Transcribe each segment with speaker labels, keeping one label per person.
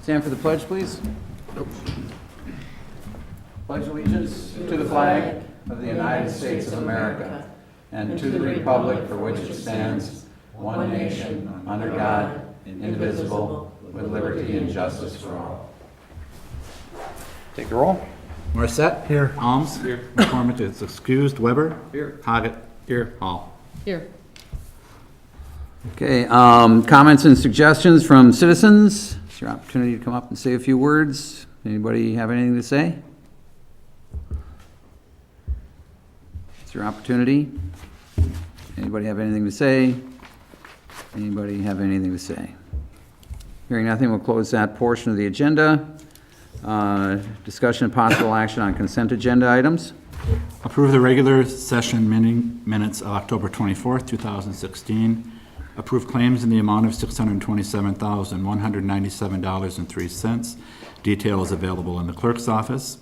Speaker 1: Stand for the pledge, please. Pledge allegiance to the flag of the United States of America and to the republic for which it stands, one nation, under God, indivisible, with liberty and justice for all. Take the roll. Morissette.
Speaker 2: Here.
Speaker 1: Alms.
Speaker 3: Here.
Speaker 1: McCormick is excused. Weber.
Speaker 3: Here.
Speaker 1: Hoggett.
Speaker 3: Here.
Speaker 1: Hall.
Speaker 2: Here.
Speaker 1: Okay, comments and suggestions from citizens. It's your opportunity to come up and say a few words. Anybody have anything to say? It's your opportunity. Anybody have anything to say? Anybody have anything to say? Hearing nothing, we'll close that portion of the agenda. Discussion and possible action on consent agenda items.
Speaker 4: Approve the regular session minutes of October 24th, 2016. Approve claims in the amount of $627,197.03. Detail is available in the clerk's office.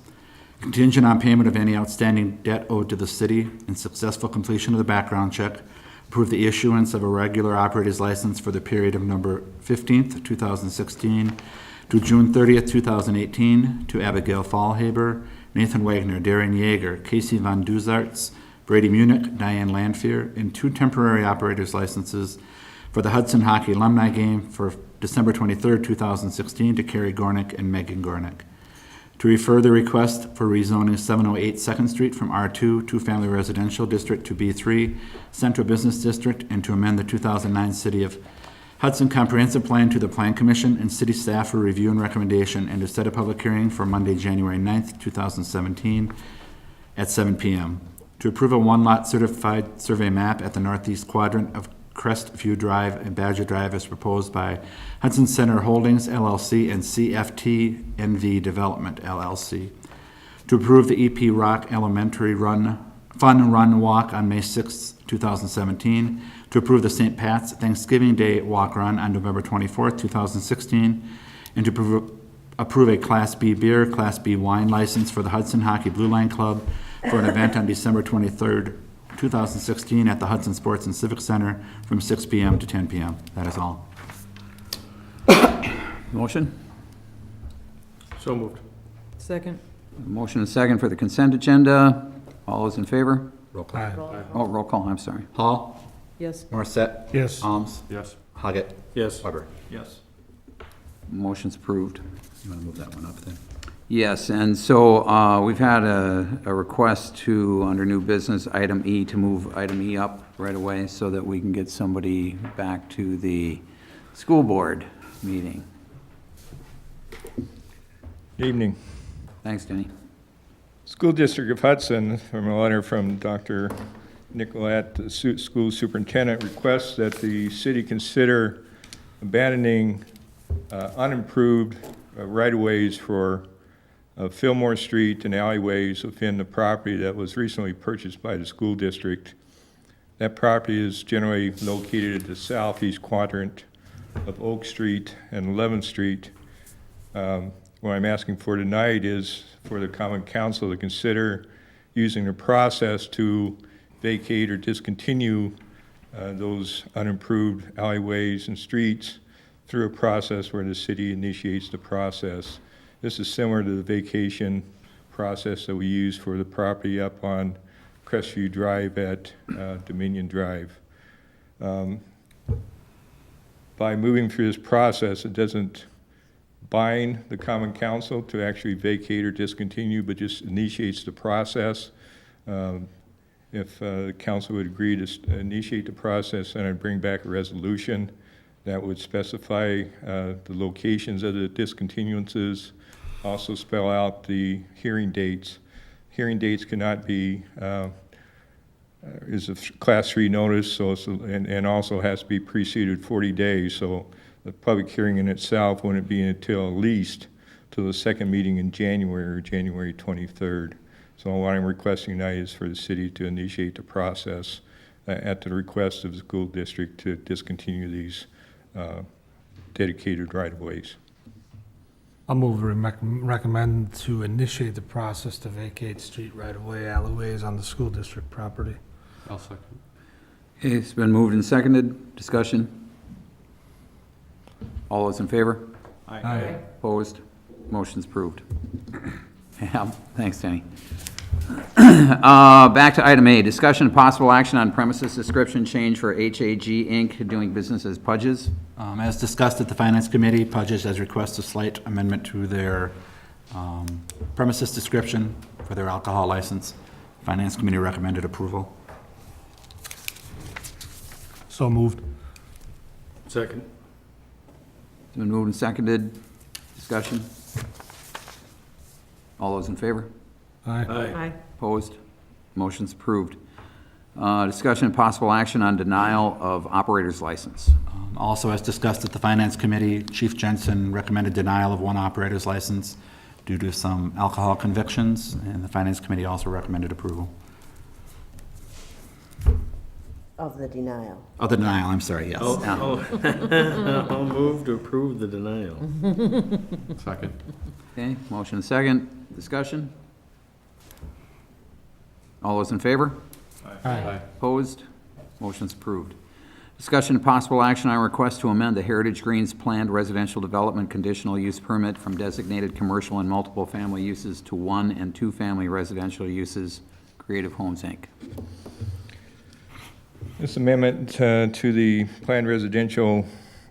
Speaker 4: Contingent on payment of any outstanding debt owed to the city and successful completion of the background check. Approve the issuance of a regular operator's license for the period of November 15th, 2016 to June 30th, 2018 to Abigail Fallhaber, Nathan Wagner, Darren Yeager, Casey Van Duzarts, Brady Munich, Diane Landfear, and 2 temporary operators licenses for the Hudson Hockey Alumni Game for December 23rd, 2016 to Carrie Gornick and Megan Gornick. To refer the request for rezoning 708 2nd Street from R2 two-family residential district to B3 Central Business District, and to amend the 2009 City of Hudson Comprehensive Plan to the Plan Commission and City staff for review and recommendation, and to set a public hearing for Monday, January 9th, 2017 at 7 p.m. To approve a one-lot certified survey map at the northeast quadrant of Crestview Drive and Badger Drive as proposed by Hudson Center Holdings, LLC, and CFT NV Development, LLC. To approve the EP Rock Elementary Fun Run Walk on May 6, 2017. To approve the St. Pat's Thanksgiving Day Walk Run on November 24th, 2016. And to approve a Class B beer, Class B wine license for the Hudson Hockey Blue Line Club for an event on December 23rd, 2016 at the Hudson Sports and Civic Center from 6 p.m. to 10 p.m. That is all.
Speaker 1: Motion?
Speaker 3: So moved.
Speaker 2: Second.
Speaker 1: Motion and second for the consent agenda. All those in favor?
Speaker 4: Roll call.
Speaker 2: Aye.
Speaker 1: Oh, roll call, I'm sorry.
Speaker 4: Hall.
Speaker 2: Yes.
Speaker 4: Morissette.
Speaker 2: Yes.
Speaker 4: Alms.
Speaker 3: Yes.
Speaker 4: Hoggett.
Speaker 3: Yes.
Speaker 4: Weber.
Speaker 3: Yes.
Speaker 1: Motion's approved.
Speaker 4: You want to move that one up then?
Speaker 1: Yes, and so we've had a request to, under new business, item E, to move item E up right away so that we can get somebody back to the school board meeting.
Speaker 5: Evening.
Speaker 1: Thanks, Denny.
Speaker 5: School District of Hudson, from a letter from Dr. Nicolette, the school superintendent, requests that the city consider abandoning unimproved right-of-ways for Fillmore Street and alleyways within the property that was recently purchased by the school district. That property is generally located at the southeast quadrant of Oak Street and 11th Street. What I'm asking for tonight is for the Common Council to consider using the process to vacate or discontinue those unimproved alleyways and streets through a process where the city initiates the process. This is similar to the vacation process that we use for the property up on Crestview Drive at Dominion Drive. By moving through this process, it doesn't bind the Common Council to actually vacate or discontinue, but just initiates the process. If the council would agree to initiate the process, then I'd bring back a resolution that would specify the locations of the discontinuances, also spell out the hearing dates. Hearing dates cannot be, is a class 3 notice, so it's, and also has to be preceded 40 days. So the public hearing in itself wouldn't be until at least to the second meeting in January or January 23rd. So what I'm requesting tonight is for the city to initiate the process at the request of the school district to discontinue these dedicated right-of-ways.
Speaker 2: I'll move recommend to initiate the process to vacate street right-of-way alleyways on the school district property.
Speaker 3: I'll second.
Speaker 1: Okay, it's been moved and seconded. Discussion? All those in favor?
Speaker 2: Aye.
Speaker 1: Opposed? Motion's approved. Yeah, thanks, Danny. Back to item A, discussion and possible action on premises description change for HAG Inc., doing business as Pudge's.
Speaker 4: As discussed at the Finance Committee, Pudge's has requested a slight amendment to their premises description for their alcohol license. Finance Committee recommended approval.
Speaker 2: So moved.
Speaker 3: Second.
Speaker 1: It's been moved and seconded. Discussion? All those in favor?
Speaker 2: Aye.
Speaker 3: Aye.
Speaker 1: Opposed? Motion's approved. Discussion and possible action on denial of operator's license.
Speaker 4: Also, as discussed at the Finance Committee, Chief Jensen recommended denial of one operator's license due to some alcohol convictions, and the Finance Committee also recommended approval.
Speaker 6: Of the denial.
Speaker 4: Oh, the denial, I'm sorry, yes.
Speaker 3: I'll move to approve the denial. Second.
Speaker 1: Okay, motion and second. Discussion? All those in favor?
Speaker 2: Aye.
Speaker 1: Opposed? Motion's approved. Discussion and possible action on request to amend the Heritage Greens Planned Residential Development Conditional Use Permit from designated commercial and multiple family uses to 1 and 2 family residential uses, Creative Homes, Inc.
Speaker 5: This amendment to the planned residential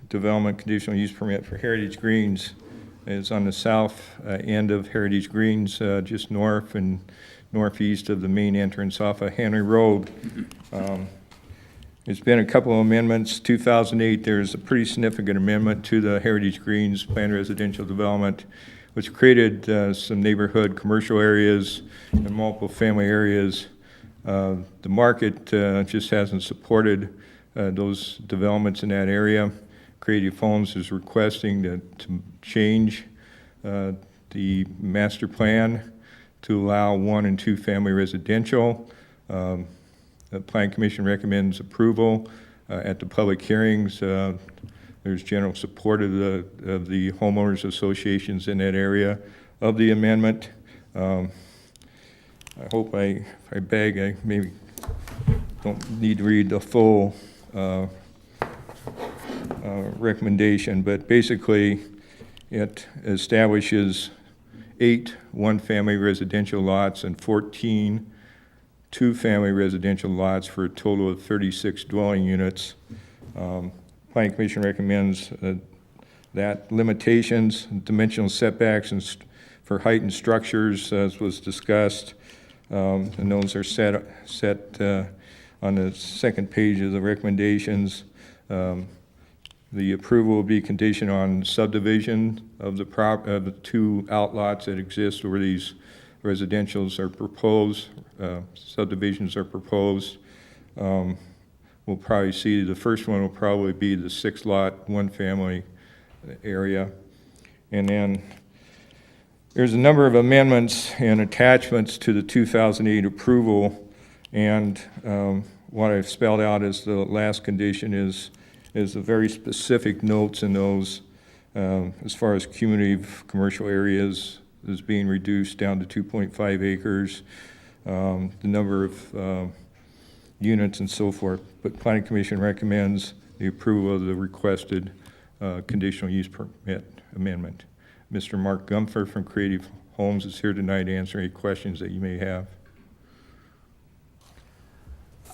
Speaker 5: development conditional use permit for Heritage Greens is on the south end of Heritage Greens, just north and northeast of the main entrance off of Henry Road. There's been a couple of amendments. 2008, there's a pretty significant amendment to the Heritage Greens planned residential development, which created some neighborhood commercial areas and multiple family areas. The market just hasn't supported those developments in that area. Creative Homes is requesting to change the master plan to allow 1 and 2 family residential. The Plan Commission recommends approval at the public hearings. There's general support of the homeowners associations in that area of the amendment. I hope if I beg, I maybe don't need to read the full recommendation, but basically it establishes 8 one-family residential lots and 14 two-family residential lots for a total of 36 dwelling units. Planning Commission recommends that limitations, dimensional setbacks, and for height and structures, as was discussed, and those are set on the second page of the recommendations. The approval will be conditioned on subdivision of the 2 outlots that exist where these residentials are proposed, subdivisions are proposed. We'll probably see the first one will probably be the 6-lot, 1-family area. And then there's a number of amendments and attachments to the 2008 approval, and what I've spelled out as the last condition is the very specific notes in those as far as cumulative commercial areas is being reduced down to 2.5 acres, the number of units and so forth. But Planning Commission recommends the approval of the requested conditional use permit amendment. Mr. Mark Gumpher from Creative Homes is here tonight to answer any questions that you may have.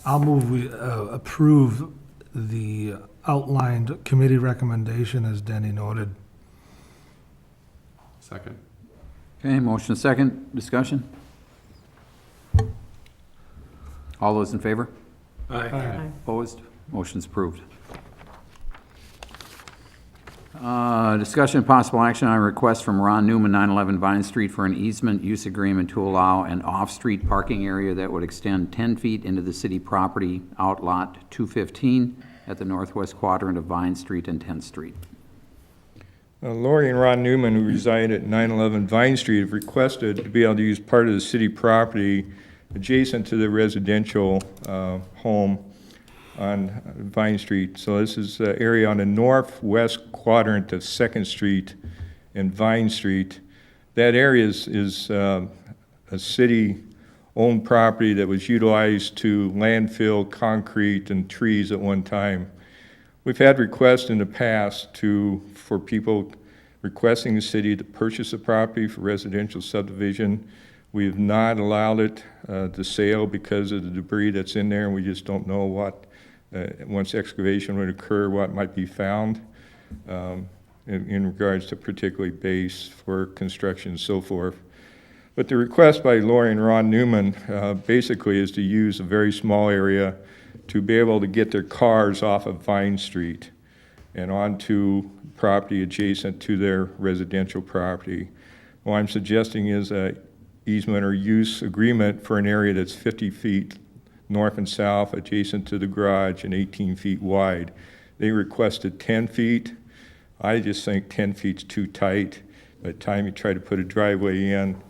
Speaker 2: I'll move we approve the outlined committee recommendation as Denny noted.
Speaker 3: Second.
Speaker 1: Okay, motion and second. Discussion? All those in favor?
Speaker 3: Aye.
Speaker 1: Opposed? Motion's approved. Discussion and possible action on a request from Ron Newman, 911 Vine Street, for an easement use agreement to allow an off-street parking area that would extend 10 feet into the city property outlot 215 at the northwest quadrant of Vine Street and 10th Street.
Speaker 5: Lori and Ron Newman, who reside at 911 Vine Street, have requested to be able to use part of the city property adjacent to the residential home on Vine Street. So this is the area on the northwest quadrant of 2nd Street and Vine Street. That area is a city-owned property that was utilized to landfill concrete and trees at one time. We've had requests in the past for people requesting the city to purchase the property for residential subdivision. We have not allowed it to sale because of the debris that's in there, and we just don't know what, once excavation would occur, what might be found in regards to particularly base for construction and so forth. But the request by Lori and Ron Newman basically is to use a very small area to be able to get their cars off of Vine Street and onto property adjacent to their residential property. What I'm suggesting is a easement or use agreement for an area that's 50 feet north and south adjacent to the garage and 18 feet wide. They requested 10 feet. I just think 10 feet's too tight. By the time you try to put a driveway in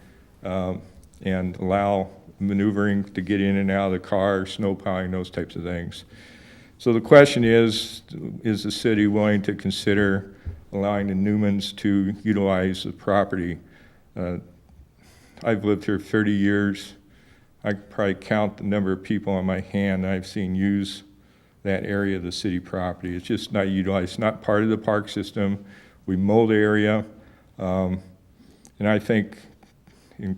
Speaker 5: and allow maneuvering to get in and out of the car, snow plowing, those types of things. So the question is the city willing to consider allowing the Newmans to utilize the property? I've lived here 30 years. I could probably count the number of people on my hand I've seen use that area of the city property. It's just not utilized, it's not part of the park system. We mow the area, and I think in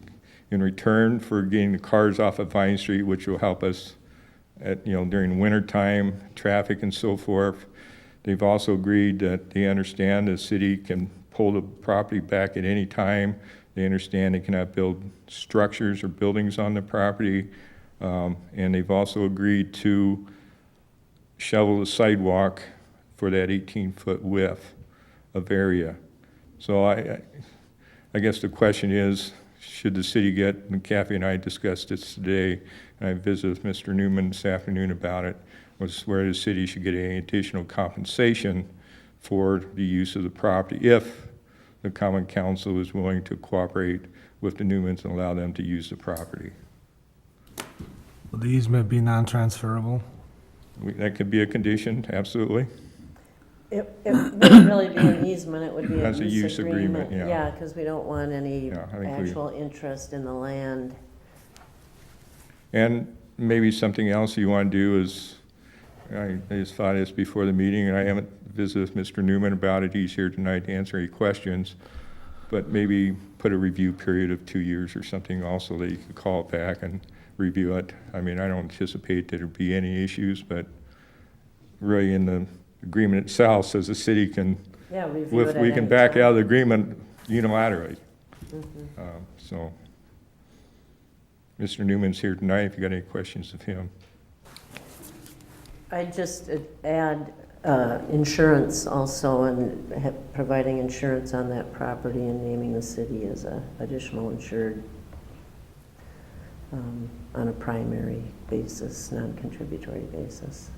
Speaker 5: return for getting the cars off of Vine Street, which will help us during winter time, traffic and so forth. They've also agreed that they understand the city can pull the property back at any time. They understand they cannot build structures or buildings on the property. And they've also agreed to shovel the sidewalk for that 18-foot width of area. So I guess the question is, should the city get, and Kathy and I discussed this today, and I visited with Mr. Newman this afternoon about it, was where the city should get any additional compensation for the use of the property if the Common Council is willing to cooperate with the Newmans and allow them to use the property.
Speaker 2: Will the easement be non-transferable?
Speaker 5: That could be a condition, absolutely.
Speaker 6: It wouldn't really be an easement, it would be a
Speaker 5: That's a use agreement, yeah.
Speaker 6: Yeah, because we don't want any
Speaker 5: Yeah, I think
Speaker 6: actual interest in the land.
Speaker 5: And maybe something else you want to do is, I just thought this before the meeting, and I haven't visited with Mr. Newman about it. He's here tonight to answer any questions. But maybe put a review period of 2 years or something also that you could call it back and review it. I mean, I don't anticipate that there'd be any issues, but really in the agreement itself says the city can,
Speaker 6: Yeah, review it at
Speaker 5: we can
Speaker 6: any
Speaker 5: back
Speaker 6: time.
Speaker 5: out of the agreement unilaterally. So, Mr. Newman's here tonight if you got any questions of him.
Speaker 6: I'd just add insurance also, and providing insurance on that property and naming the city as a additional insured on a primary basis, non-contributory basis.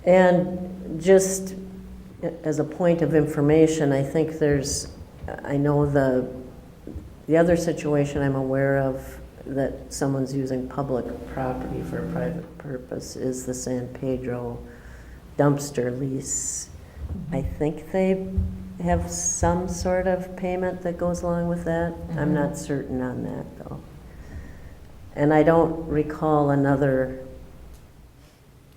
Speaker 6: And just as a point of information, I think I know the other situation I'm aware of that someone's using public property for a private purpose is the San Pedro dumpster lease. I think they have some sort of payment that goes along with that. I'm not certain on that, though. And I don't recall another,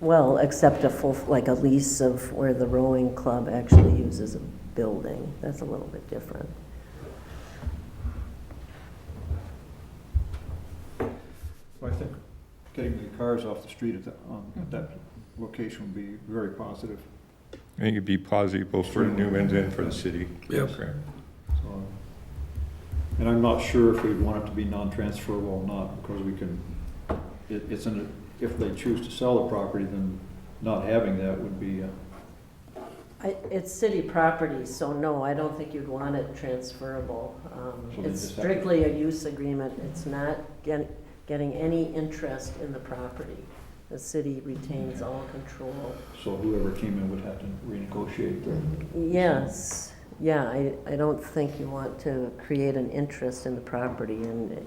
Speaker 6: well, except like a lease of where the rowing club actually uses a building. That's a little bit different.
Speaker 7: I think getting the cars off the street at that location would be very positive.
Speaker 5: I think it'd be positive both for the Newmans and for the city.
Speaker 3: Yep.
Speaker 5: Correct.
Speaker 7: So, and I'm not sure if we'd want it to be non-transferable or not, because we can, if they choose to sell the property, then not having that would be,
Speaker 6: It's city property, so no, I don't think you'd want it transferable.
Speaker 7: So they
Speaker 6: It's
Speaker 7: just have to-
Speaker 6: strictly a use agreement. It's not getting any interest in the property. The city retains all control.
Speaker 7: so whoever came in would have to renegotiate the.
Speaker 6: Yes, yeah, I don't think you want to create an interest in the property, and
Speaker 8: You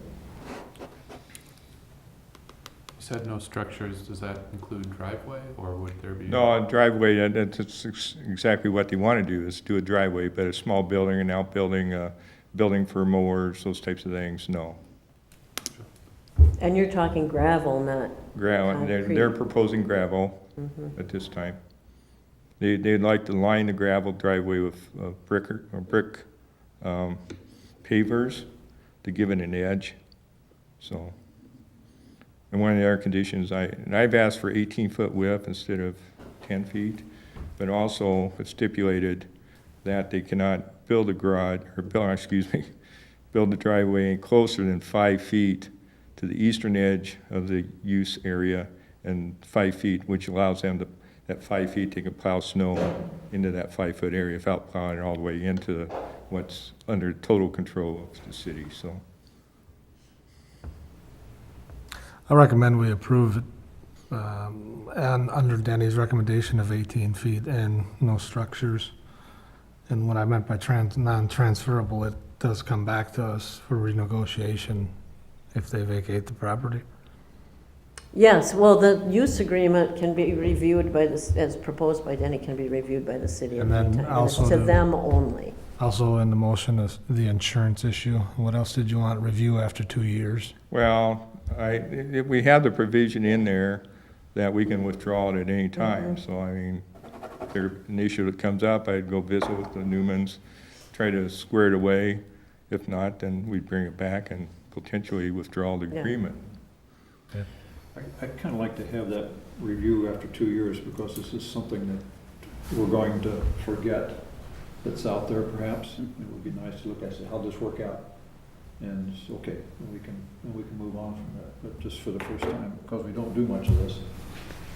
Speaker 8: said no structures, does that include driveway, or would there be?
Speaker 5: No, a driveway, that's exactly what they want to do, is do a driveway, but a small building, an outbuilding, building for mowers, those types of things, no.
Speaker 6: and you're talking gravel, not,
Speaker 5: Gravel, they're
Speaker 6: Concrete.
Speaker 5: proposing gravel at this time. They'd like to line the gravel driveway with brick pavers to give it an edge, so. And one of the other conditions, I've asked for 18-foot width instead of 10 feet, but also it stipulated that they cannot build a garage, or build the driveway closer than 5 feet to the eastern edge of the use area, and 5 feet, which allows them to, that 5 feet, they can plow snow into that 5-foot area without plowing it all the way into what's under total control of the city, so.
Speaker 2: I recommend we approve it, and under Denny's recommendation of 18 feet and no structures. And what I meant by non-transferable, it does come back to us for renegotiation if they vacate the property.
Speaker 6: Yes, well, the use agreement can be reviewed by this, as proposed by Denny, can be reviewed by the city at
Speaker 2: And
Speaker 6: any
Speaker 2: then
Speaker 6: time. And it's
Speaker 2: also
Speaker 6: to
Speaker 2: the-
Speaker 6: them only.
Speaker 2: Also in the motion is the insurance issue. What else did you want? Review after 2 years?
Speaker 5: Well, if we have the provision in there that we can withdraw it at any time, so I mean, if there's an issue that comes up, I'd go visit with the Newmans, try to square it away. If not, then we'd bring it back and potentially withdraw the
Speaker 6: Yeah.
Speaker 5: agreement.
Speaker 7: I'd kind of like to have that review after 2 years, because this is something that we're going to forget that's out there perhaps. It would be nice to look at, say, how'd this work out? And it's okay, and we can move on from that, but just for the first time, because we don't do much of this,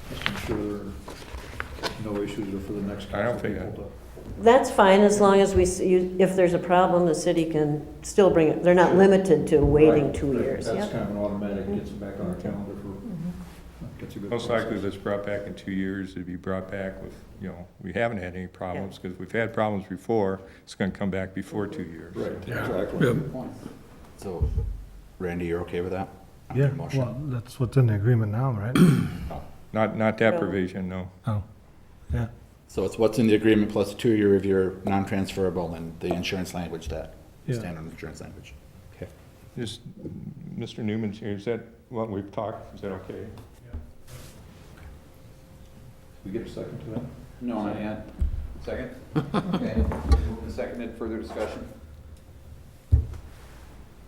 Speaker 7: just ensure there are no issues or for the next
Speaker 5: I don't
Speaker 7: council
Speaker 5: think
Speaker 7: people to.
Speaker 6: That's fine, as long as if there's a problem, the city can still bring it. They're not limited to waiting
Speaker 7: Right,
Speaker 6: 2
Speaker 7: right.
Speaker 6: years.
Speaker 7: That's
Speaker 6: Yep.
Speaker 7: kind of an automatic, gets it back on our calendar for, gets a good
Speaker 5: Most likely,
Speaker 7: process.
Speaker 5: if it's brought back in 2 years, it'd be brought back with, we haven't had any problems, because we've had problems before, it's gonna come back before 2 years.
Speaker 7: Right, exactly.
Speaker 8: Good
Speaker 7: point.
Speaker 4: So, Randy, you're okay with that?
Speaker 2: Yeah,
Speaker 4: Motion.
Speaker 2: well, that's what's in the agreement now, right?
Speaker 5: Not that
Speaker 6: No.
Speaker 5: provision, no.
Speaker 2: Oh, yeah.
Speaker 4: So it's what's in the agreement plus a 2-year of your non-transferable and the insurance language that,
Speaker 2: Yeah.
Speaker 4: standard insurance language. Okay.
Speaker 5: Just, Mr. Newman's here, is that what we've talked, is that okay?
Speaker 7: We get a second to that?
Speaker 1: No, not yet. Second? Okay. Moved and seconded, further discussion?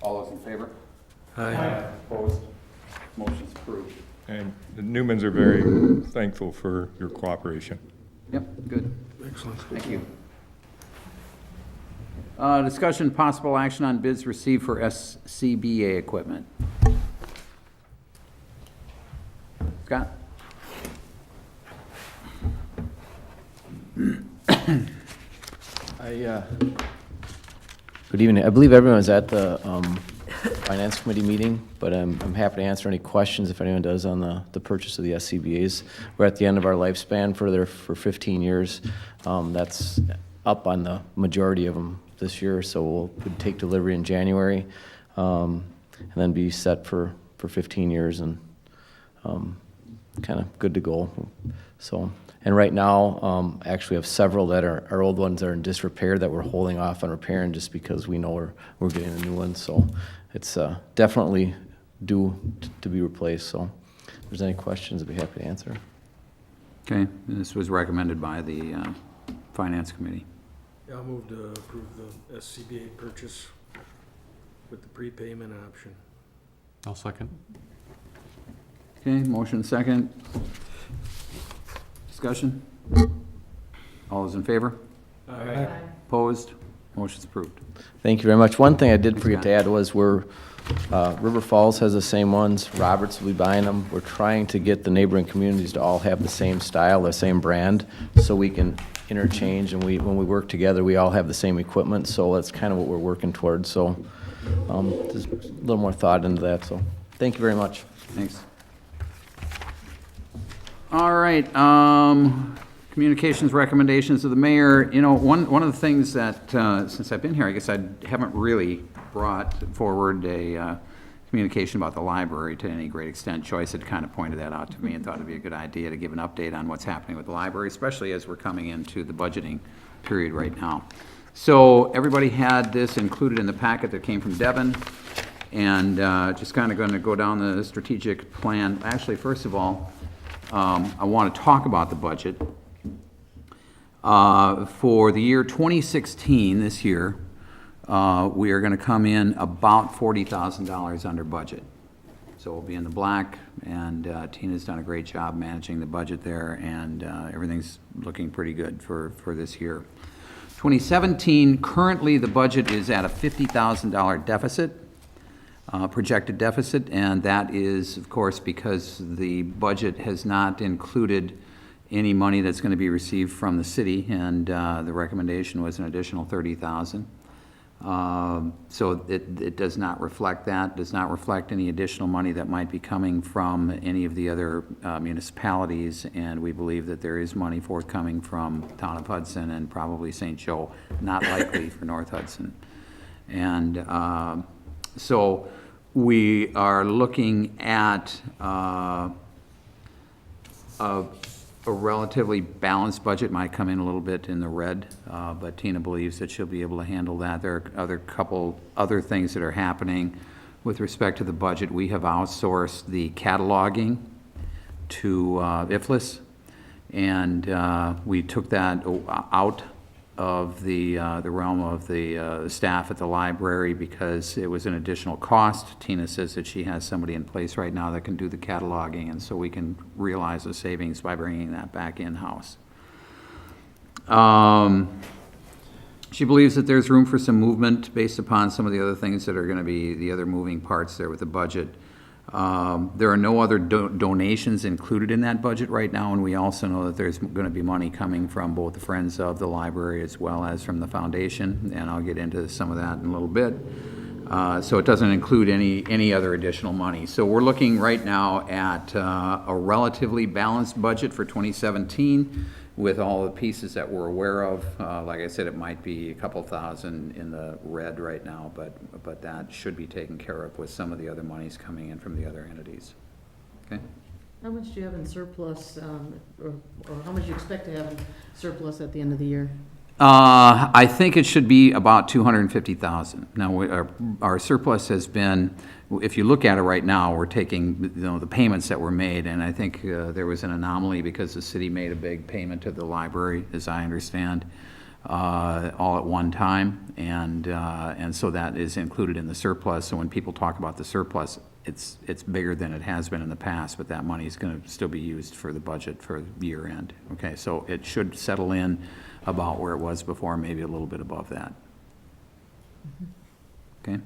Speaker 1: All those in favor?
Speaker 3: Aye.
Speaker 1: Opposed? Motion's approved.
Speaker 5: And the Newmans are very thankful for your cooperation.
Speaker 1: Yep, good.
Speaker 3: Excellent.
Speaker 1: Thank you. Discussion, possible action on bids received for SCBA equipment. Scott?
Speaker 9: Good evening. I believe everyone's at the Finance Committee meeting, but I'm happy to answer any questions if anyone does on the purchase of the SCBA's. We're at the end of our lifespan for 15 years. That's up on the majority of them this year, so we'll take delivery in January, and then be set for 15 years and kind of good to go. So, and right now, actually we have several that are old ones that are in disrepair that we're holding off on repairing just because we know we're getting a new one. So it's definitely due to be replaced. So if there's any questions, I'd be happy to answer.
Speaker 1: Okay, this was recommended by the Finance Committee.
Speaker 3: Yeah, I'll move to approve the SCBA purchase with the prepayment option. I'll second.
Speaker 1: Okay, motion second. Discussion? All those in favor?
Speaker 3: Aye.
Speaker 1: Opposed? Motion's approved.
Speaker 9: Thank you very much. One thing I did
Speaker 1: Thanks,
Speaker 9: forget to
Speaker 1: Scott.
Speaker 9: add was River Falls has the same ones. Roberts will be buying them. We're trying to get the neighboring communities to all have the same style, the same brand, so we can interchange, and when we work together, we all have the same equipment, so that's kind of what we're working towards. So just a little more thought into that, so thank you very much.
Speaker 1: Thanks. All right, communications recommendations of the mayor. You know, one of the things that, since I've been here, I guess I haven't really brought forward a communication about the library to any great extent. Joyce had kind of pointed that out to me and thought it'd be a good idea to give an update on what's happening with the library, especially as we're coming into the budgeting period right now. So everybody had this included in the packet that came from Devin, and just kind of going to go down the strategic plan. Actually, first of all, I want to talk about the budget. For the year 2016, this year, we are going to come in about $40,000 under budget. So we'll be in the black, and Tina's done a great job managing the budget there, and everything's looking pretty good for this year. 2017, currently the budget is at a $50,000 deficit, projected deficit, and that is, of course, because the budget has not included any money that's going to be received from the city, and the recommendation was an additional $30,000. So it does not reflect that, does not reflect any additional money that might be coming from any of the other municipalities, and we believe that there is money forthcoming from Town of Hudson and probably St. Joe, not likely for North Hudson. And so we are looking at a relatively balanced budget. Might come in a little bit in the red, but Tina believes that she'll be able to handle that. There are couple other things that are happening with respect to the budget. We have outsourced the cataloging to IFLS, and we took that out of the realm of the staff at the library because it was an additional cost. Tina says that she has somebody in place right now that can do the cataloging, and so we can realize the savings by bringing that back in-house. She believes that there's room for some movement based upon some of the other things that are going to be the other moving parts there with the budget. There are no other donations included in that budget right now, and we also know that there's going to be money coming from both the Friends of the Library as well as from the foundation, and I'll get into some of that in a little bit. So it doesn't include any other additional money. So we're looking right now at a relatively balanced budget for 2017 with all the pieces that we're aware of. Like I said, it might be a couple thousand in the red right now, but that should be taken care of with some of the other monies coming in from the other entities. Okay?
Speaker 10: How much do you have in surplus, or how much do you expect to have in surplus at the end of the year?
Speaker 1: I think it should be about $250,000. Now, our surplus has been, if you look at it right now, we're taking the payments that were made, and I think there was an anomaly because the city made a big payment to the library, as I understand, all at one time, and so that is included in the surplus. So when people talk about the surplus, it's bigger than it has been in the past, but that money is going to still be used for the budget for year end. Okay, so it should settle in about where it was before, maybe a little bit above that. Okay?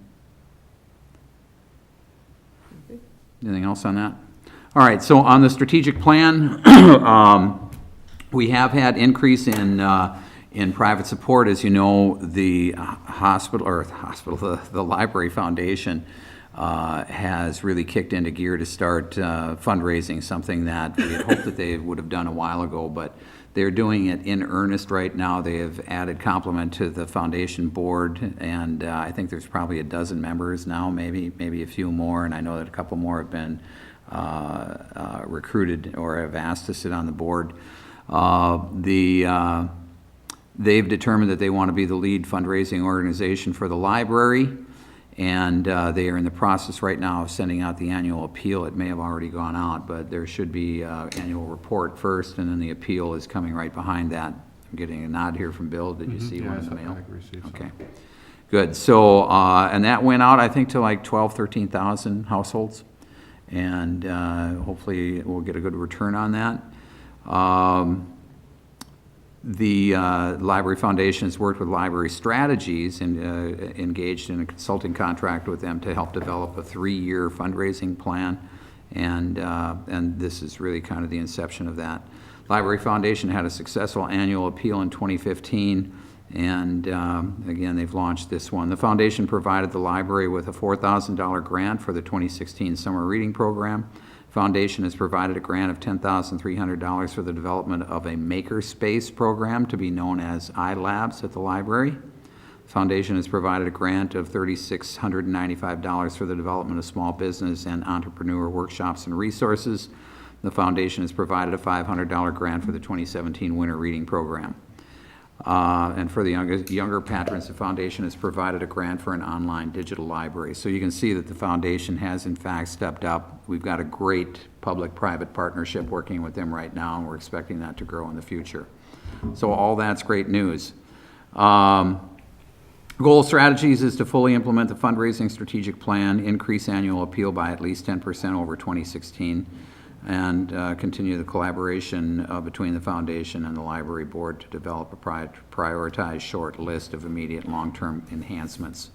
Speaker 1: Anything else on that? All right, so on the strategic plan, we have had increase in private support. As you know, the the Library Foundation has really kicked into gear to start fundraising, something that we had hoped that they would have done a while ago, but they're doing it in earnest right now. They have added complement to the foundation board, and I think there's probably a dozen members now, maybe a few more, and I know that a couple more have been recruited or have asked to sit on the board. They've determined that they want to be the lead fundraising organization for the library, and they are in the process right now of sending out the annual appeal. It may have already gone out, but there should be annual report first, and then the appeal is coming right behind that. I'm getting a nod here from Bill. Did you see one in the mail? Okay, good. So, and that went out, I think, to like 12,000, 13,000 households, and hopefully we'll get a good return on that. The Library Foundation has worked with Library Strategies and engaged in a consulting contract with them to help develop a 3-year fundraising plan, and this is really kind of the inception of that. Library Foundation had a successful annual appeal in 2015, and again, they've launched this one. The foundation provided the library with a $4,000 grant for the 2016 summer reading program. Foundation has provided a grant of $10,300 for the development of a makerspace program to be known as iLabs at the library. The foundation has provided a grant of $3,695 for the development of small business and entrepreneur workshops and resources. The foundation has provided a $500 grant for the 2017 winter reading program. And for the younger patrons, the foundation has provided a grant for an online digital library. So you can see that the foundation has in fact stepped up. We've got a great public-private partnership working with them right now, and we're expecting that to grow in the future. So all that's great news. Goal strategies is to fully implement the fundraising strategic plan, increase annual appeal by at least 10% over 2016, and continue the collaboration between the foundation and the library board to develop a prioritized short list of immediate long-term enhancements.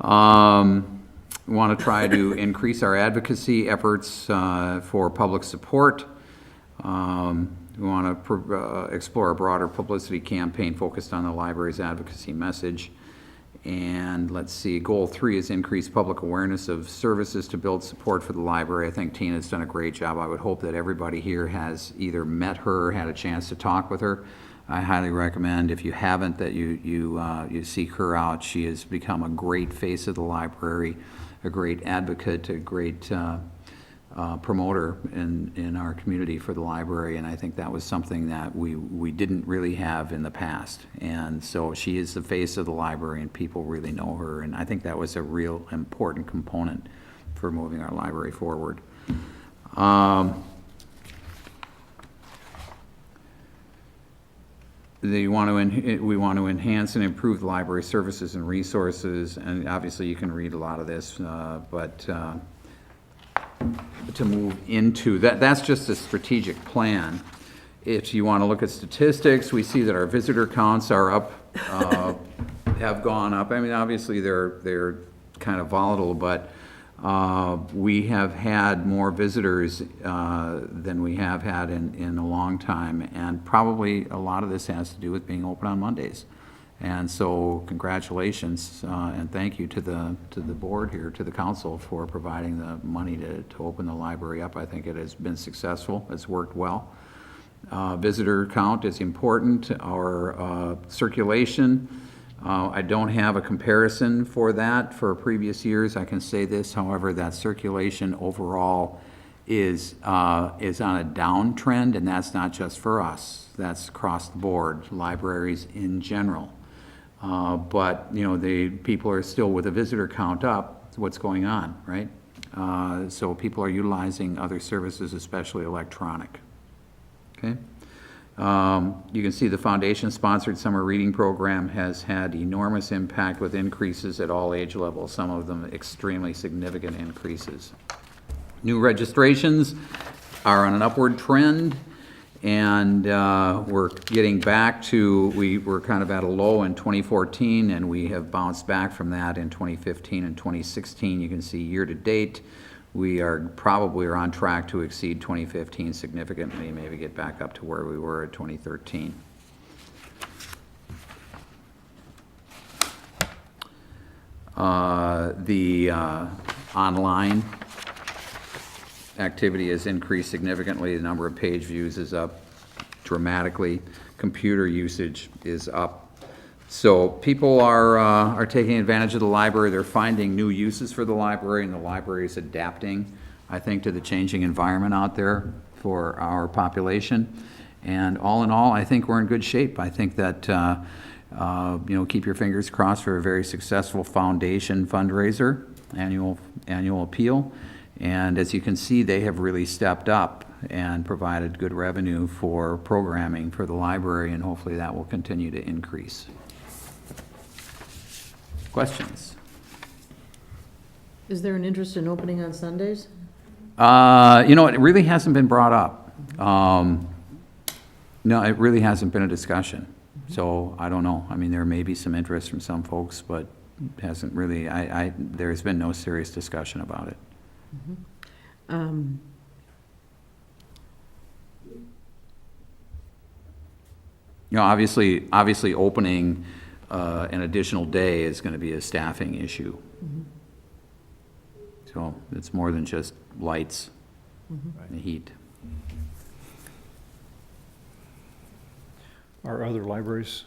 Speaker 1: We want to try to increase our advocacy efforts for public support. We want to explore a broader publicity campaign focused on the library's advocacy message. And let's see, goal 3 is increase public awareness of services to build support for the library. I think Tina's done a great job. I would hope that everybody here has either met her or had a chance to talk with her. I highly recommend, if you haven't, that you seek her out. She has become a great face of the library, a great advocate, a great promoter in our community for the library, and I think that was something that we didn't really have in the past. And so she is the face of the library, and people really know her, and I think that was a real important component for moving our library forward. We want to enhance and improve the library services and resources, and obviously you can read a lot of this, but to move into that's just a strategic plan. If you want to look at statistics, we see that our visitor counts are up, have gone up. I mean, obviously they're kind of volatile, but we have had more visitors than we have had in a long time, and probably a lot of this has to do with being open on Mondays. And so congratulations and thank you to the board here, to the council, for providing the money to open the library up. I think it has been successful. It's worked well. Visitor count is important. Our circulation, I don't have a comparison for that for previous years. I can say this, however, that circulation overall is on a downtrend, and that's not just for us. That's across the board, libraries in general. But, you know, the people are still with a visitor count up. What's going on, right? So people are utilizing other services, especially electronic. Okay. You can see the foundation-sponsored summer reading program has had enormous impact with increases at all age levels, some of them extremely significant increases. New registrations are on an upward trend, and we're getting back to, we were kind of at a low in 2014, and we have bounced back from that in 2015 and 2016. You can see year-to-date, we are probably on track to exceed 2015 significantly, maybe get back up to where we were at 2013. The online activity has increased significantly. The number of page views is up dramatically. Computer usage is up. So people are taking advantage of the library. They're finding new uses for the library, and the library is adapting, I think, to the changing environment out there for our population. And all in all, I think we're in good shape. I think that, you know, keep your fingers crossed for a very successful foundation fundraiser, annual appeal. And as you can see, they have really stepped up and provided good revenue for programming for the library, and hopefully that will continue to increase. Questions?
Speaker 10: Is there an interest in opening on Sundays?
Speaker 1: You know, it really hasn't been brought up. No, it really hasn't been a discussion. So I don't know. I mean, there may be some interest from some folks, but it hasn't really, there's been no serious discussion about it. You know, obviously opening an additional day is going to be a staffing issue. So it's more than just lights and heat.
Speaker 7: Are other libraries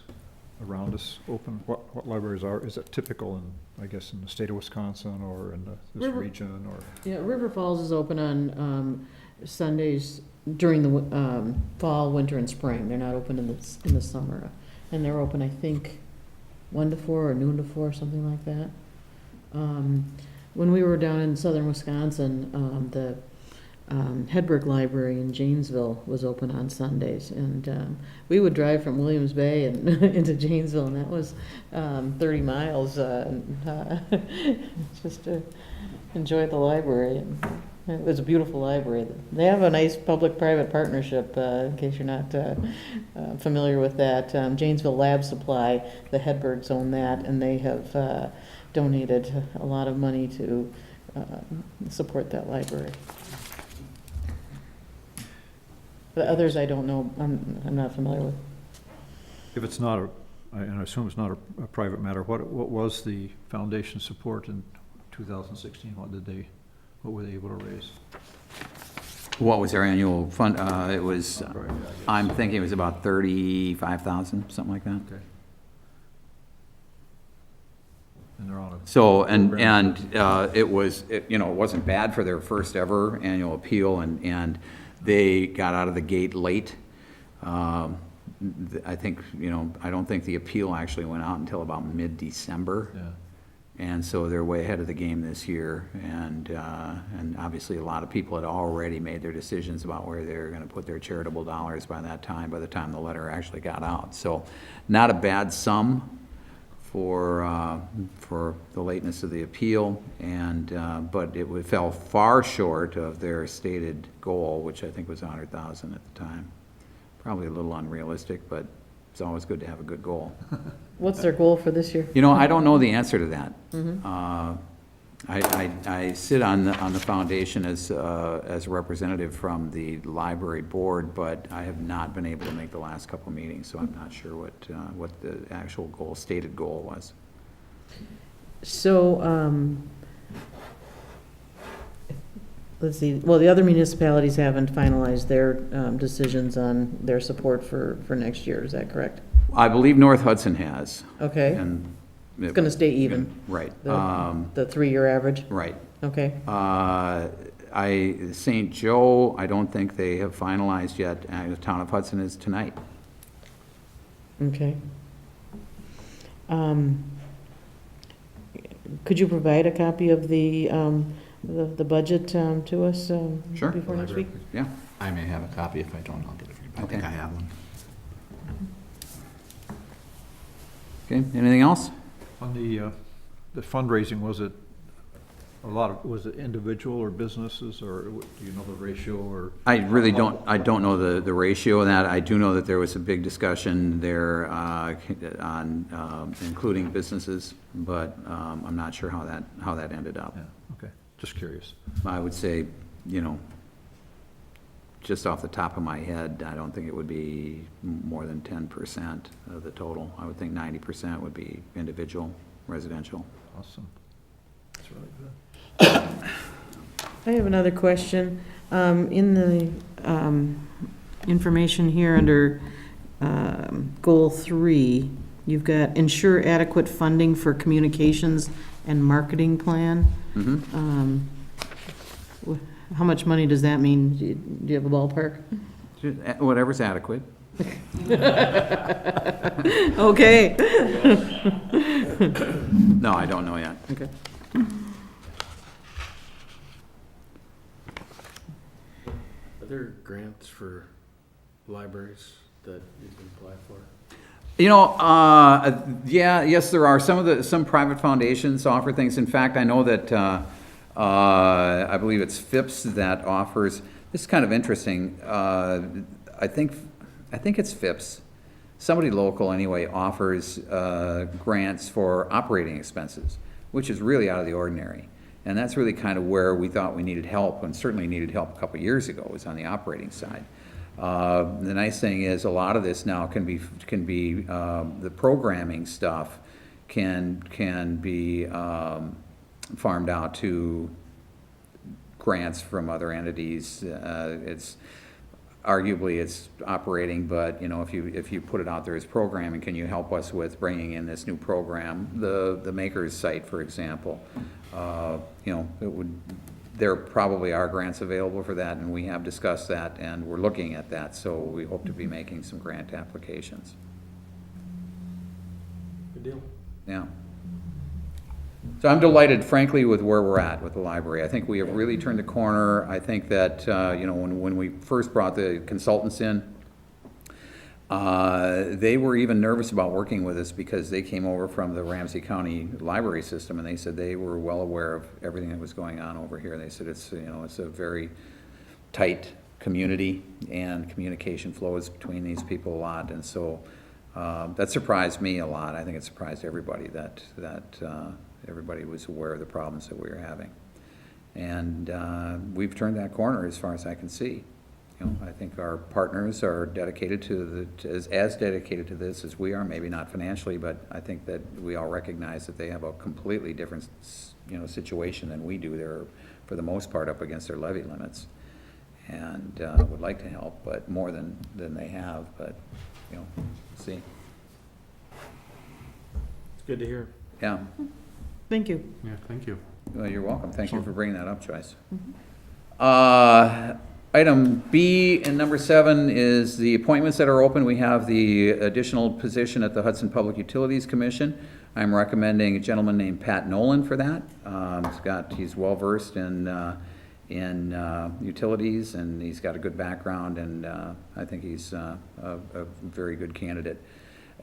Speaker 7: around us open? What libraries are, is it typical in, I guess, in the state of Wisconsin or in this region, or?
Speaker 10: Yeah, River Falls is open on Sundays during the fall, winter, and spring. They're not open in the summer. And they're open, I think, 1 to 4 or noon to 4, something like that. When we were down in southern Wisconsin, the Hedberg Library in Janesville was open on Sundays, and we would drive from Williams Bay and into Janesville, and that was 30 miles just to enjoy the library. And it was a beautiful library. They have a nice public-private partnership, in case you're not familiar with that. Janesville Lab Supply, the Hedbergs own that, and they have donated a lot of money to support that library. The others I don't know, I'm not familiar with.
Speaker 7: If it's not and I assume it's not a private matter, what was the foundation support in 2016? What were they able to raise?
Speaker 1: What was their annual fund? It was, I'm thinking it was about 35,000, something like that.
Speaker 7: Okay. And they're on a.
Speaker 1: So, it was, it wasn't bad for their first ever annual appeal, and they got out of the gate late. I think, I don't think the appeal actually went out until about mid-December.
Speaker 7: Yeah.
Speaker 1: And so they're way ahead of the game this year, and obviously a lot of people had already made their decisions about where they're going to put their charitable dollars by the time the letter actually got out. So, not a bad sum for the lateness of the appeal, but it fell far short of their stated goal, which I think was 100,000 at the time. Probably a little unrealistic, but it's always good to have a good goal.
Speaker 10: What's their goal for this year?
Speaker 1: I don't know the answer to that.
Speaker 10: Mm-hmm.
Speaker 1: I sit on the foundation as a representative from the library board, but I have not been able to make the last couple of meetings, so I'm not sure what the actual stated goal was.
Speaker 10: So, let's see, well, the other municipalities haven't finalized their decisions on their support for next year, is that correct?
Speaker 1: I believe North Hudson has.
Speaker 10: Okay,
Speaker 1: And
Speaker 10: it's gonna stay even,
Speaker 1: Right.
Speaker 10: the 3-year average?
Speaker 1: Right.
Speaker 10: Okay,
Speaker 1: St. Joe, I don't think they have finalized yet. The town of Hudson is tonight.
Speaker 10: okay. Could you provide a copy of the budget to us
Speaker 1: Sure.
Speaker 10: before next week?
Speaker 1: Yeah.
Speaker 4: I may have a copy. If I don't, I'll get it for you. I think
Speaker 1: Okay.
Speaker 4: I have one.
Speaker 1: Okay, anything else?
Speaker 7: On the fundraising, was it individual or businesses, or do you know the ratio, or?
Speaker 1: I really don't know the ratio of that. I do know that there was a big discussion there on including businesses, but I'm not sure how that ended up.
Speaker 7: Yeah, okay, just curious.
Speaker 1: I would say, just off the top of my head, I don't think it would be more than 10% of the total. I would think 90% would be individual, residential.
Speaker 7: Awesome. That's really good.
Speaker 10: I have another question. In the information here under Goal 3, you've got ensure adequate funding for communications and marketing plan.
Speaker 1: Mm-hmm.
Speaker 10: How much money does that mean? Do you have a ballpark?
Speaker 1: Whatever's adequate.
Speaker 10: Okay.
Speaker 1: No, I don't know yet.
Speaker 10: Okay.
Speaker 3: Are there grants for libraries that you can apply for?
Speaker 1: Yes, there are. Some private foundations offer things. In fact, I know that, I believe it's Phipps that offers, this is kind of interesting. I think it's Phipps. Somebody local anyway offers grants for operating expenses, which is really out of the ordinary. And that's really kind of where we thought we needed help, and certainly needed help a couple of years ago, was on the operating side. The nice thing is a lot of this now can be the programming stuff can be farmed out to grants from other entities. It's arguably it's operating, but if you put it out there as programming, can you help us with bringing in this new program, the Makers site, for example? There probably are grants available for that, and we have discussed that, and we're looking at that, so we hope to be making some grant applications.
Speaker 3: Good deal.
Speaker 1: Yeah. So I'm delighted, frankly, with where we're at with the library. I think we have really turned the corner. I think that, when we first brought the consultants in, they were even nervous about working with us because they came over from the Ramsey County library system, and they said they were well aware of everything that was going on over here. They said it's a very tight community, and communication flows between these people a lot, and so that surprised me a lot. I think it surprised everybody that everybody was aware of the problems that we were having, and we've turned that corner as far as I can see. I think our partners are dedicated to as dedicated to this as we are, maybe not financially, but I think that we all recognize that they have a completely different, situation than we do. They're, for the most part, up against their levy limits, and would like to help, but more than they have, but, see.
Speaker 3: It's good to hear.
Speaker 1: Yeah,
Speaker 10: Thank you.
Speaker 8: Yeah, thank you.
Speaker 1: well, you're welcome. Thank you for bringing that up, Joyce. Item B and number 7 is the appointments that are open. We have the additional position at the Hudson Public Utilities Commission. I'm recommending a gentleman named Pat Nolan for that. He's well-versed in utilities, and he's got a good background, and I think he's a very good candidate.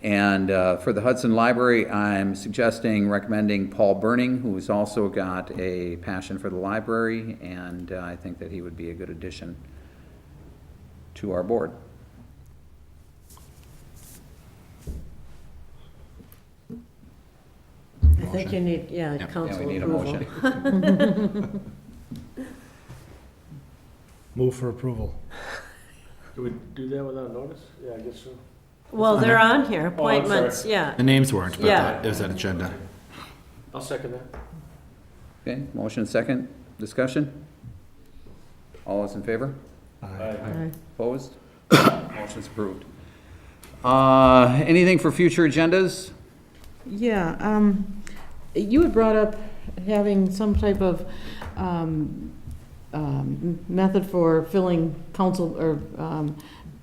Speaker 1: And for the Hudson Library, I'm recommending Paul Burning, who's also got a passion for the library, and I think that he would be a good addition to our board.
Speaker 6: I think you need, council
Speaker 1: Yeah, we need a
Speaker 6: approval.
Speaker 1: motion.
Speaker 2: Move for approval.
Speaker 3: Do we do that without notice? Yeah, I guess so.
Speaker 6: Well, they're on here,
Speaker 3: Oh, I'm sorry.
Speaker 6: appointments, yeah.
Speaker 4: The names weren't, but
Speaker 6: Yeah.
Speaker 4: it was that agenda.
Speaker 3: I'll second that.
Speaker 1: Okay, motion second, discussion? All those in favor?
Speaker 10: Aye.
Speaker 1: Opposed? Motion's approved. Anything for future agendas?
Speaker 10: Yeah, you had brought up having some type of method for filling council or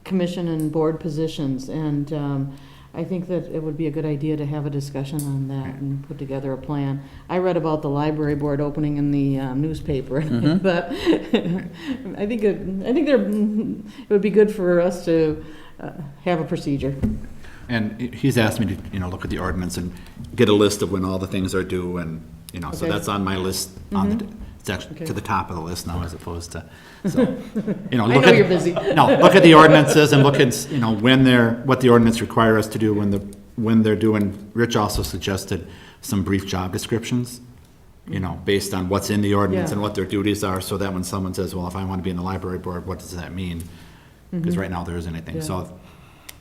Speaker 10: commission and board positions, and I think that it would be a good idea to have a discussion on that and put together a plan. I read about the library board opening in the newspaper, but I think it would be good for us to have a procedure.
Speaker 4: And he's asked me to, look at the ordinance and get a list of when all the things are due, and, so
Speaker 10: Okay.
Speaker 4: that's on my list, it's actually
Speaker 10: Okay.
Speaker 4: to the top of the list now as opposed to, so,
Speaker 10: I
Speaker 4: look
Speaker 10: know
Speaker 4: at.
Speaker 10: you're busy.
Speaker 4: No, look at the ordinances and look at, what the ordinance require us to do when they're doing. Rich also suggested some brief job descriptions, based on what's in the ordinance
Speaker 10: Yeah.
Speaker 4: and what their duties are, so that when someone says, well, if I want to be in the library board, what does that mean? Because right now there isn't anything,
Speaker 10: Yeah.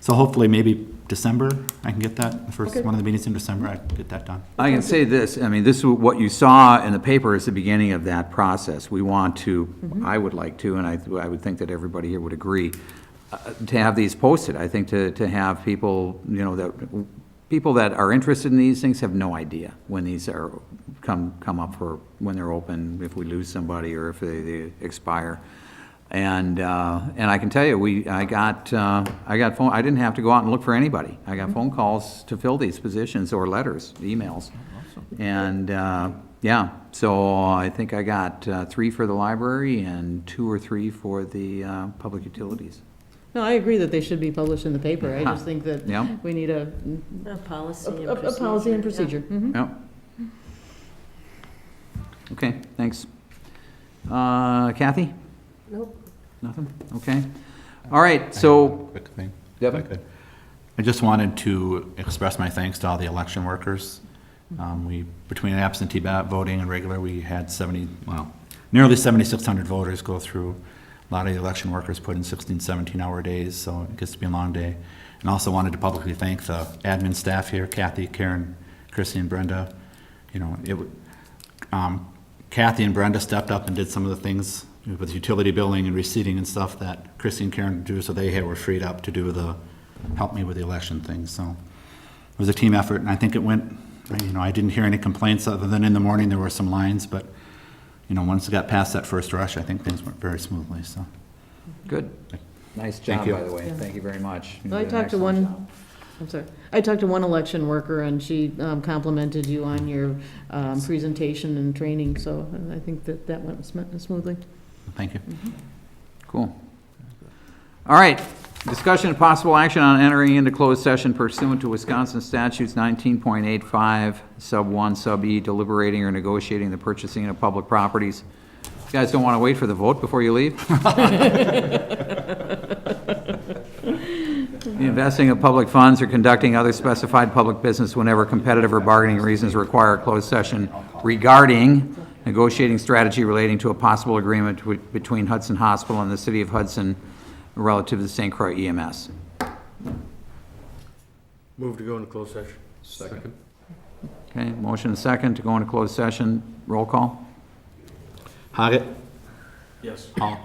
Speaker 4: so hopefully maybe December, I can get that, the first
Speaker 10: Okay.
Speaker 4: one of the meetings in December, I can get that done.
Speaker 1: I can say this, this is what you saw in the paper is the beginning of that process. We want to, I would like to, and I would think that everybody here would agree, to have these posted. I think to have people, people that are interested in these things have no idea when these are come up for, when they're open, if we lose somebody or if they expire. And I can tell you, I got phone. I didn't have to go out and look for anybody. I got phone calls to fill these positions, or letters, emails, and so I think I got 3 for the library and 2 or 3 for the public utilities.
Speaker 10: No, I agree that they should be published in the paper. I just think that
Speaker 1: Yeah.
Speaker 10: we need a
Speaker 6: Policy and
Speaker 10: a
Speaker 6: procedure.
Speaker 10: policy and
Speaker 6: yeah.
Speaker 10: procedure. Mhm.
Speaker 1: Yep. Okay, thanks. Kathy?
Speaker 6: Nope.
Speaker 1: Nothing? Okay. All right, so,
Speaker 4: Quick thing.
Speaker 1: Devin?
Speaker 4: If I could. I just wanted to express my thanks to all the election workers. Between absentee ballot voting and regular, we had nearly 7,600 voters go through. A lot of the election workers put in 16, 17-hour days, so it gets to be a long day. And also wanted to publicly thank the admin staff here, Kathy, Karen, Chrissy, and Brenda. Kathy and Brenda stepped up and did some of the things with utility billing and receipting and stuff that Chrissy and Karen do, so they were freed up to help me with the election things. So it was a team effort, and I think it went, I didn't hear any complaints other than in the morning there were some lines, but, once it got past that first rush, I think things went very smoothly, so.
Speaker 1: good. Nice job,
Speaker 4: you.
Speaker 1: by the way.
Speaker 10: Yeah.
Speaker 1: Thank you very much. You
Speaker 10: I
Speaker 1: did an
Speaker 10: talked to
Speaker 1: excellent
Speaker 10: one
Speaker 1: job.
Speaker 10: I'm sorry. I talked to one election worker, and she complimented you on your presentation and training, so I think that went smoothly.
Speaker 4: Thank you.
Speaker 1: Cool. All right, discussion and possible action on entering into closed session pursuant to Wisconsin statutes 19.85, sub 1, sub E, deliberating or negotiating the purchasing of public properties. You guys don't want to wait for the vote before you leave? The investing of public funds or conducting other specified public business whenever competitive or bargaining reasons require a closed session regarding negotiating strategy relating to a possible agreement between Hudson Hospital and the City of Hudson relative to St. Croix EMS.
Speaker 3: Move to go into closed session.
Speaker 8: Second.
Speaker 1: Okay, motion and second to go into closed session. Roll call?
Speaker 4: Haggett.
Speaker 3: Yes.
Speaker 4: Hall.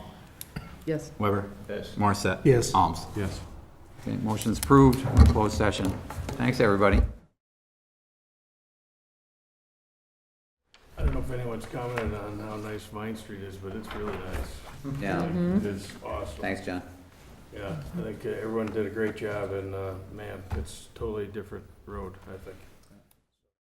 Speaker 10: Yes.
Speaker 4: Weber.
Speaker 7: Yes.
Speaker 4: Morissette.
Speaker 2: Yes.
Speaker 4: Alms.
Speaker 8: Yes.
Speaker 1: Okay, motion's approved. Closed session. Thanks, everybody.
Speaker 3: I don't know if anyone's commented on how nice Vine Street is, but it's really nice.
Speaker 1: Yeah.
Speaker 3: It is awesome.
Speaker 1: Thanks, John.
Speaker 3: Yeah, I think everyone did a great job, and, man, it's totally different road, I think.